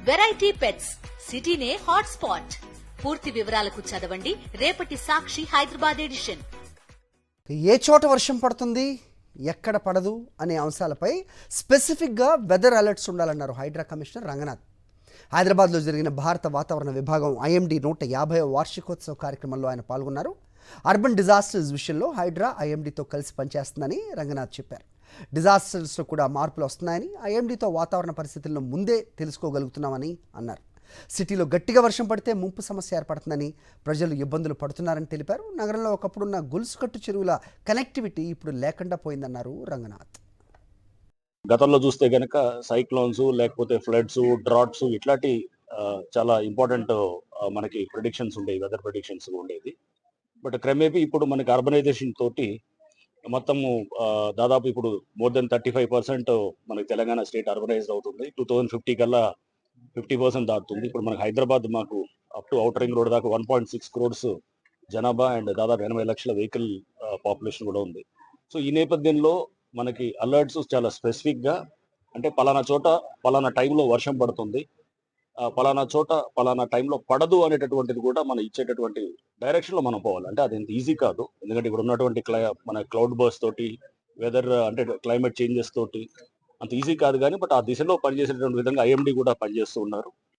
Variety pets సిటీనే hot spot. పూర్తి వివరాలకు చదవండి రేపటి సాక్షి హైదరాబాద్ ఎడిషన్. ఏ చోట వర్షం పడుతుంది, ఎక్కడ పడదు అనే అంశాలపై స్పెసిఫిక్గా వెదర్ అలర్ట్స్ ఉండాలన్నారు హైడ్రా కమిషనర్ రంగనాథ్. హైదరాబాద్లో జరిగిన భారత వాతావరణ విభాగం IMD 150వ వార్షికోత్సవ కార్యక్రమంలో ఆయన పాల్గొన్నారు. అర్బన్ డిజాస్టర్స్ విషయంలో హైడ్రా IMDతో కలిసి పనిచేస్తుందని రంగనాథ్ చెప్పారు. డిజాస్టర్స్లో కూడా మార్పులు వస్తున్నాయని, IMDతో వాతావరణ పరిస్థితులను ముందే తెలుసుకోగలుగుతున్నామని అన్నారు. సిటీలో గట్టిగా వర్షం పడితే ముంపు సమస్య ఏర్పడుతుందని, ప్రజలు ఇబ్బందులు పడుతున్నారని తెలిపారు. నగరంలో ఒకప్పుడున్న గొలుసుకట్టు చెరువుల కనెక్టివిటీ ఇప్పుడు లేకుండా పోయిందన్నారు రంగనాథ్. గతంలో చూస్తే గనక సైక్లోన్స్ లేకపోతే ఫ్లడ్స్, డ్రాట్స్ ఇట్లాంటి చాలా ఇంపార్టెంట్ మనకి ప్రిడిక్షన్స్ ఉండేవి, వెదర్ ప్రిడిక్షన్స్ ఉండేది. బట్ క్రమేపీ ఇప్పుడు మనకి అర్బనైజేషన్ తోటి మొత్తము దాదాపు ఇప్పుడు మోర్ దెన్ 35% మనకి తెలంగాణ స్టేట్ అర్బనైజ్డ్ అవుతుంది. 2050 కల్లా 50% దాటుతుంది. ఇప్పుడు మనకి హైదరాబాద్ మాకు up to outer ring road దాకా 1.6 crores జనాభా అండ్ దాదాపు 80 లక్షల వెహికల్ పాపులేషన్ కూడా ఉంది. సో ఈ నేపథ్యంలో మనకి అలర్ట్స్ చాలా స్పెసిఫిక్ గా, అంటే పలానా చోట పలానా టైంలో వర్షం పడుతుంది, పలానా చోట పలానా టైంలో పడదు అనేటటువంటిది కూడా మనం ఇచ్చేటటువంటి డైరెక్షన్ లో మనం పోవాలి. అంటే అది ఎంత ఈజీ కాదు, ఎందుకంటే ఇప్పుడు ఉన్నటువంటి మన క్లౌడ్ బర్స్ తోటి, వెదర్ అంటే క్లైమేట్ చేంజెస్ తోటి అంత ఈజీ కాదు. కానీ బట్ ఆ దిశలో పనిచేసేటువంటి విధంగా IMD కూడా పనిచేస్తూ ఉన్నారు.